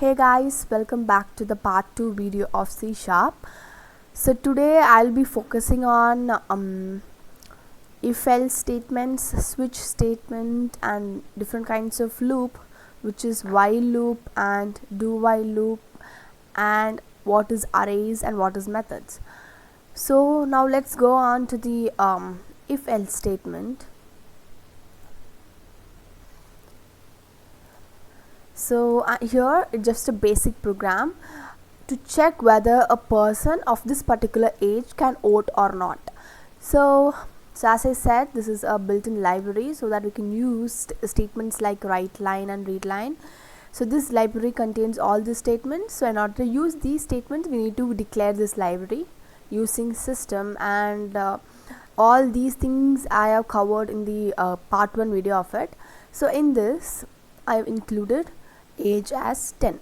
Hey guys, welcome back to the part 2 video of C Sharp. So today I'll be focusing on if else statements, switch statement and different kinds of loop, which is while loop and do while loop, and what is arrays and what is methods. So now let's go on to the if else statement. So here it's just a basic program to check whether a person of this particular age can vote or not. So as I said, this is a built-in library so that we can use statements like write line and read line. So this library contains all the statements. So in order to use these statements, we need to declare this library using system, and all these things I have covered in the part 1 video of it. So in this I have included age as 10.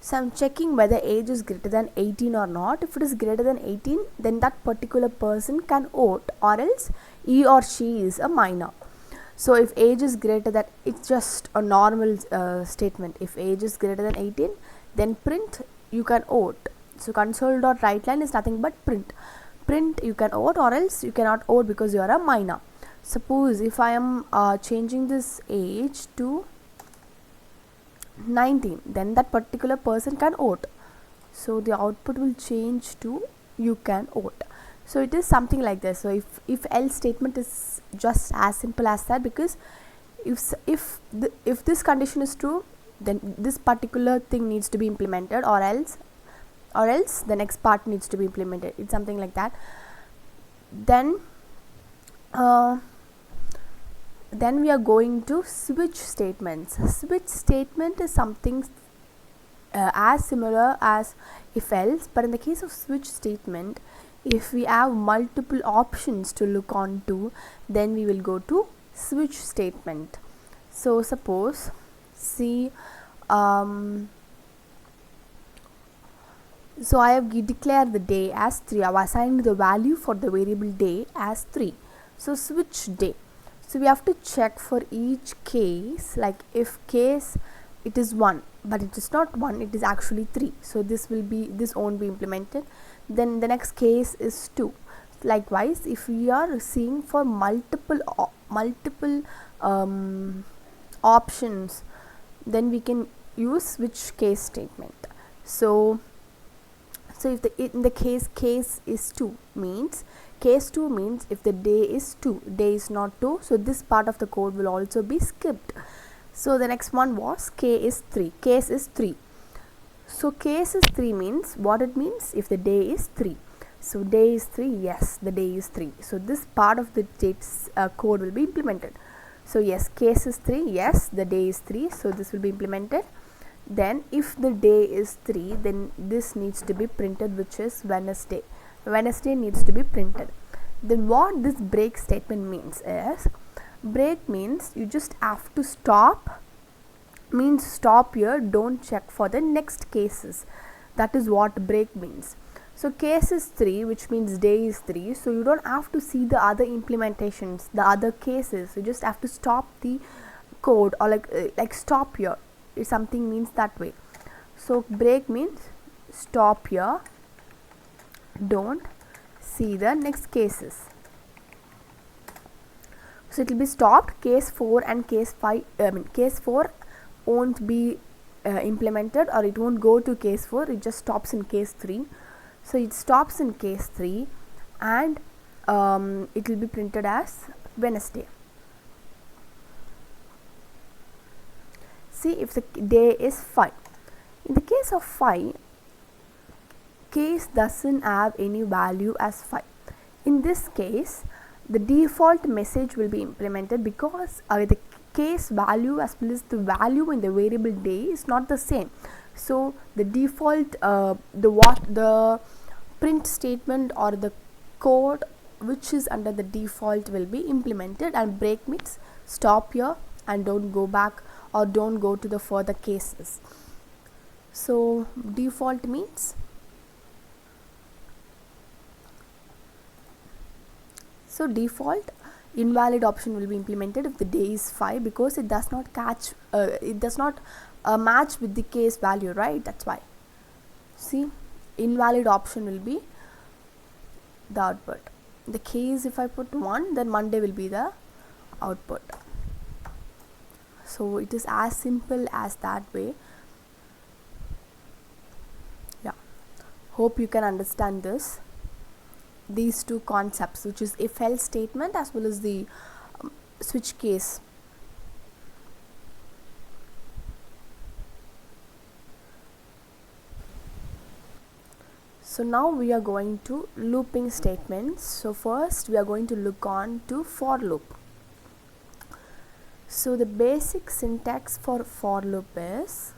So I'm checking whether age is greater than 18 or not. If it is greater than 18, then that particular person can vote, or else he or she is a minor. So if age is greater than, it's just a normal statement. If age is greater than 18, then print you can vote. So console.writeLine is nothing but print. Print you can vote, or else you cannot vote because you are a minor. Suppose if I am changing this age to 19, then that particular person can vote. So the output will change to you can vote. So it is something like this. So if else statement is just as simple as that, because if this condition is true, then this particular thing needs to be implemented, or else the next part needs to be implemented. It's something like that. Then we are going to switch statements. Switch statement is something as similar as if else, but in the case of switch statement, if we have multiple options to look on to, then we will go to switch statement. So suppose see so I have declared the day as 3. I have assigned the value for the variable day as 3. So switch day. So we have to check for each case, like if case it is 1 but it is not 1, it is actually 3, so this won't be implemented. Then the next case is 2. Likewise, if we are seeing for multiple options, then we can use switch case statement. So if in the case is 2 means, case 2 means if the day is 2, day is not 2, so this part of the code will also be skipped. So the next one was case is 3. So case is 3 means, what it means, if the day is 3. So day is 3, yes, the day is 3. So this part of the code will be implemented. So yes, case is 3, yes, the day is 3, so this will be implemented. Then if the day is 3, then this needs to be printed, which is Wednesday. Wednesday needs to be printed. Then what this break statement means is, break means you just have to stop, means stop here, don't check for the next cases. That is what break means. So case is 3, which means day is 3, so you don't have to see the other implementations, the other cases. You just have to stop the code, or like stop here. If something means that way. So break means stop here, don't see the next cases. So it will be stopped. Case 4 and case 5, case 4 won't be implemented, or it won't go to case 4, it just stops in case 3. So it stops in case 3, and it will be printed as Wednesday. See if the day is 5. In the case of 5, case doesn't have any value as 5. In this case, the default message will be implemented, because the case value as well as the value in the variable day is not the same. So the default the print statement or the code which is under the default will be implemented, and break means stop here and don't go back, or don't go to the further cases. So default means, so default invalid option will be implemented if the day is 5, because it does not catch it does not match with the case value, right? That's why. See, invalid option will be the output. The case, if I put 1, then Monday will be the output. So it is as simple as that way. Yeah, hope you can understand these two concepts, which is if else statement as well as the switch case. So now we are going to looping statements. So first we are going to look on to for loop. So the basic syntax for loop is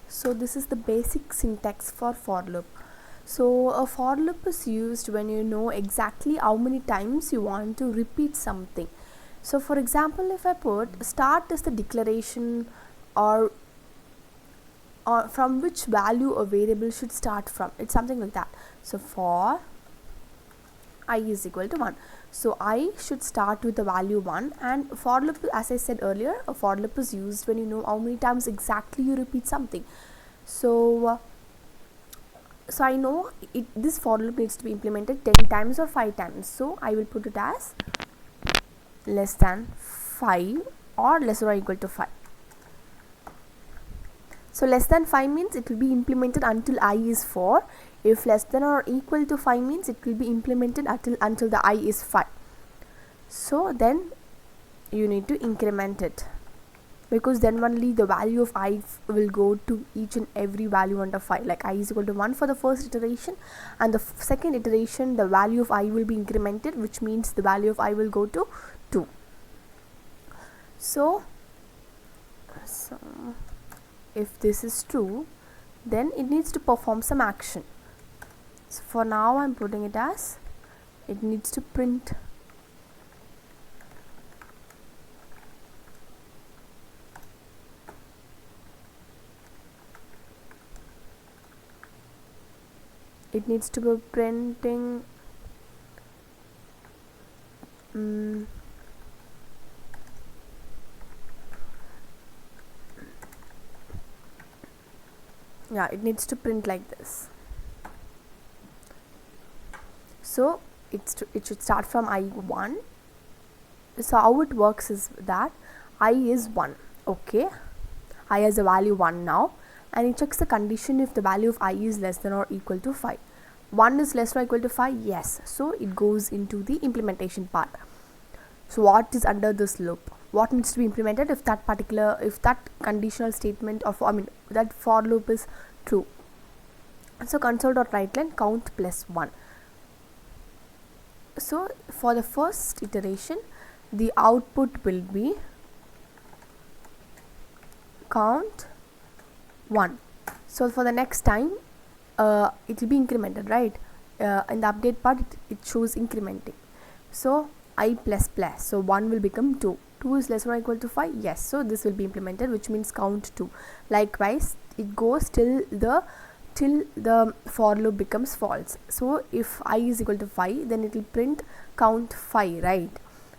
so this is the basic syntax for loop. So a for loop is used when you know exactly how many times you want to repeat something. So for example, if I put start is the declaration or from which value a variable should start from, it's something like that. So for I is equal to 1, so I should start with the value 1, and for loop, as I said earlier, a for loop is used when you know how many times exactly you repeat something. So so I know this for loop needs to be implemented 10 times or 5 times, so I will put it as less than 5 or less or equal to 5. So less than 5 means it will be implemented until I is 4. If less than or equal to 5 means it will be implemented until the I is 5. So then you need to increment it, because then only the value of I will go to each and every value under 5. Like I is equal to 1 for the first iteration, and the second iteration the value of I will be incremented, which means the value of I will go to 2. So if this is true, then it needs to perform some action. So for now I'm putting it as it needs to print be printing yeah, it needs to print like this. So it should start from I1. So how it works is that I is 1, okay, I has a value 1 now, and it checks the condition if the value of I is less than or equal to 5. 1 is less or equal to 5, yes, so it goes into the implementation part. So what is under this loop, what needs to be implemented if that conditional statement of that for loop is true. So console.writeLine count plus 1. So for the first iteration the output will be count 1. So for the next time it will be incremented, right? In the update part it shows incrementing. So I plus plus, so 1 will become 2. 2 is less or equal to 5, yes, so this will be implemented, which means count 2. Likewise it goes till the for loop becomes false. So if I is equal to 5, then it will print count 5, right?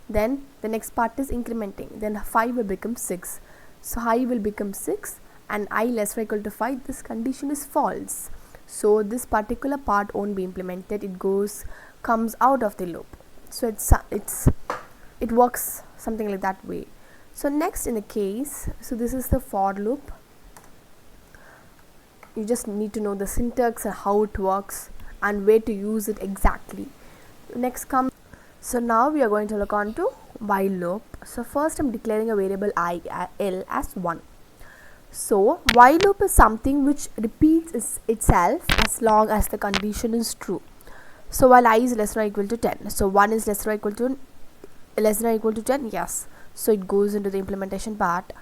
Then the next part is incrementing, then 5 will become 6, so I will become 6, and I less or equal to 5, this condition is false, so this particular part won't be implemented, it comes out of the loop. So it works something like that way. So next in the case, so this is the for loop. You just need to know the syntax and how it works and where to use it exactly. Next comes, so now we are going to look on to while loop. So first I'm declaring a variable L as 1. So while loop is something which repeats itself as long as the condition is true. So while I is less than or equal to 10, so 1 is less than or equal to 10, yes, so it goes into the implementation part.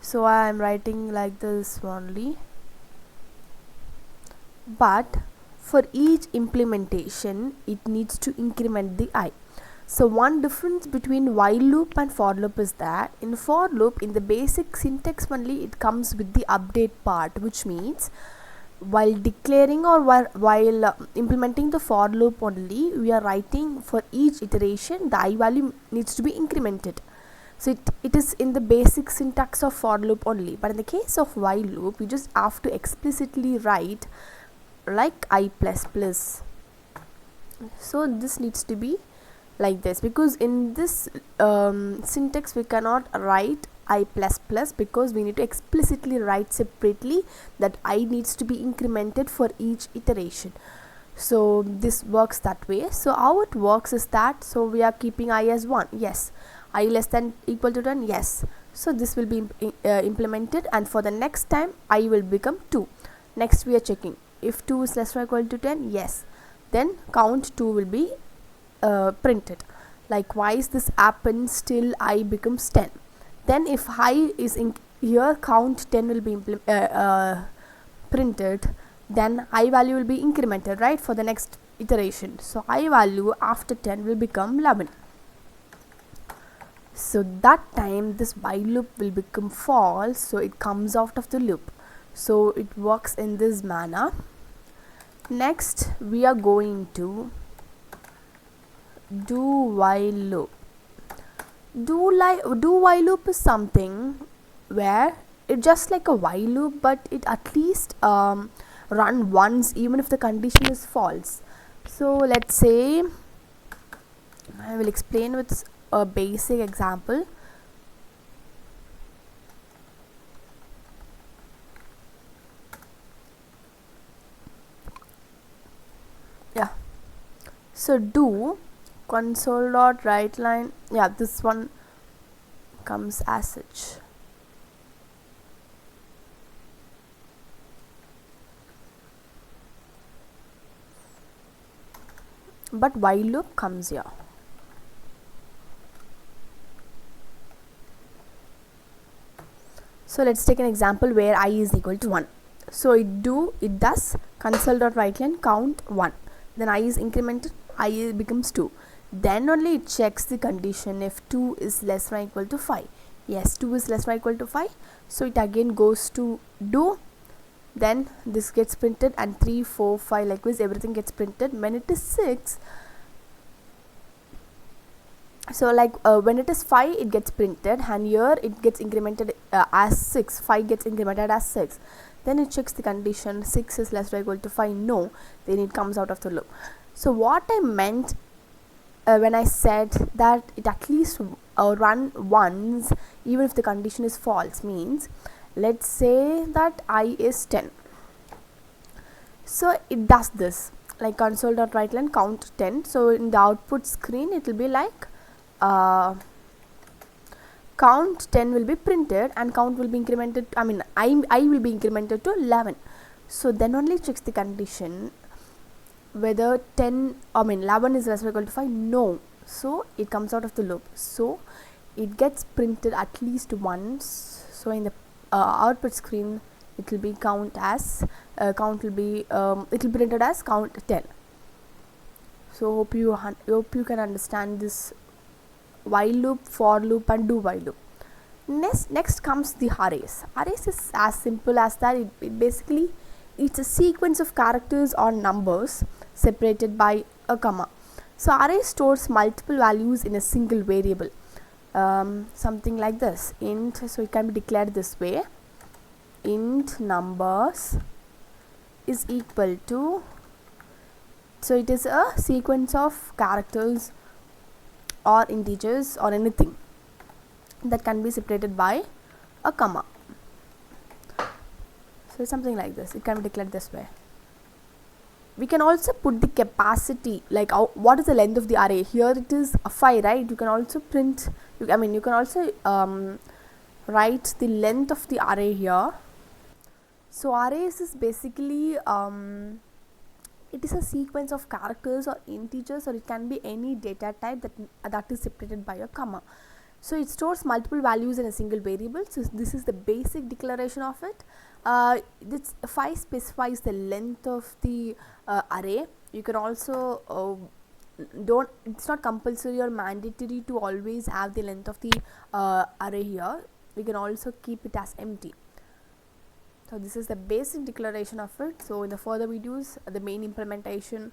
So I am writing like this only. but for each implementation it needs to increment the I. So one difference between while loop and for loop is that in for loop, in the basic syntax only, it comes with the update part, which means while declaring or while implementing the for loop only, we are writing for each iteration the I value needs to be incremented. So it is in the basic syntax of for loop only, but in the case of while loop, you just have to explicitly write like I plus plus. So this needs to be like this, because in this syntax we cannot write I plus plus, because we need to explicitly write separately that I needs to be incremented for each iteration. So this works that way. So how it works is that, so we are keeping I as 1, yes, I less than equal to 10, yes, so this will be implemented, and for the next time I will become 2. Next we are checking if 2 is less than or equal to 10, yes, then count 2 will be printed. Likewise, this happens till I becomes 10. Then if I is in here, count 10 will be printed, then I value will be incremented, right, for the next iteration. So I value after 10 will become 11. So that time this while loop will become false, so it comes out of the loop. So it works in this manner. Next we are going to do while loop. Do while loop is something where it just like a while loop, but it at least run once even if the condition is false. So let's say I will explain with a basic example. Yeah, so do console dot write line, yeah, this one comes as such. But while loop comes here. So let's take an example where I is equal to 1. So it does console dot write line count 1, then I is incremented, I becomes 2. Then only it checks the condition if 2 is less than or equal to 5. Yes, 2 is less than or equal to 5. So it again goes to do. Then this gets printed, and 3, 4, 5, likewise everything gets printed. When it is 6, so when it is 5 it gets printed, and here it gets incremented as 6. 5 gets incremented as 6. Then it checks the condition 6 is less than or equal to 5, no, then it comes out of the loop. So what I meant when I said that it at least run once even if the condition is false means, let's say that I is 10. So it does this like console dot write line count 10. So in the output screen it will be like count 10 will be printed, and count will be incremented, I will be incremented to 11. So then only checks the condition whether 11 is less than or equal to 5, no, so it comes out of the loop. So it gets printed at least once. So in the output screen it will be count as it will be printed as count 10. So hope you can understand this while loop, for loop, and do while loop. Next comes the arrays. Arrays is as simple as that. It basically it's a sequence of characters or numbers separated by a comma. So array stores multiple values in a single variable, something like this int. So it can be declared this way: int numbers is equal to, so it is a sequence of characters or integers or anything that can be separated by a comma. So something like this, it can be declared this way. We can also put the capacity, like what is the length of the array. Here it is 5, right? You can also print, you can also write the length of the array here. So arrays is basically it is a sequence of characters or integers, or it can be any data type that is separated by a comma. So it stores multiple values in a single variable. So this is the basic declaration of it. This 5 specifies the length of the array. You can also don't, it's not compulsory or mandatory to always have the length of the array here. We can also keep it as empty. So this is the basic declaration of it. So in the further videos the main implementation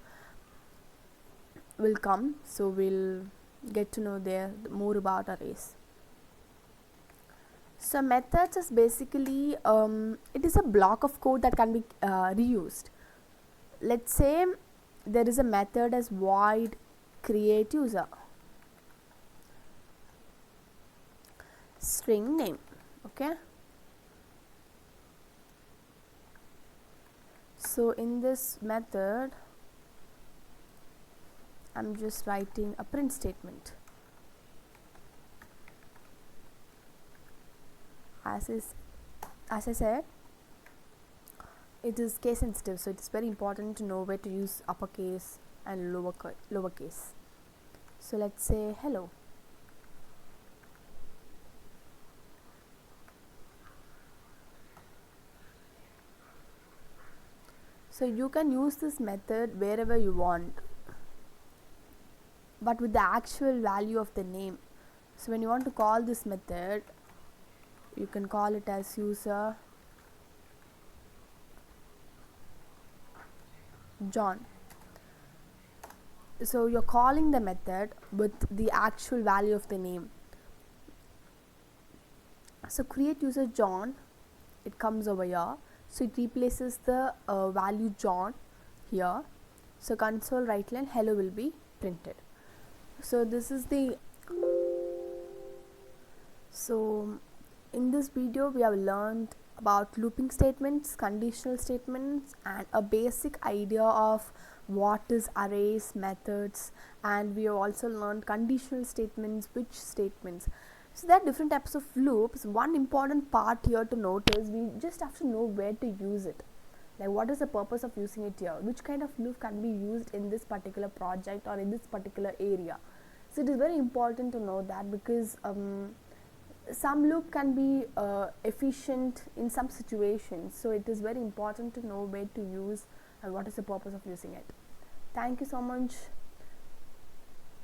will come, so we'll get to know there more about arrays. So methods is basically it is a block of code that can be reused. Let's say there is a method as void create user string name. Okay, so in this method I'm just writing a print statement. As I said, it is case sensitive, so it is very important to know where to use uppercase and lowercase. So let's say hello. So you can use this method wherever you want, but with the actual value of the name. So when you want to call this method, you can call it as user John. So you're calling the method with the actual value of the name. So create user John, it comes over here, so it replaces the value John here. So console right line hello will be printed. So this is the so in this video we have learned about looping statements, conditional statements, and a basic idea of what is arrays, methods, and we have also learned conditional statements, which statements. So there are different types of loops. One important part here to note is we just have to know where to use it. Like what is the purpose of using it here? Which kind of loop can be used in this particular project or in this particular area? So it is very important to know that, because some loop can be efficient in some situations, so it is very important to know where to use and what is the purpose of using it. Thank you so much.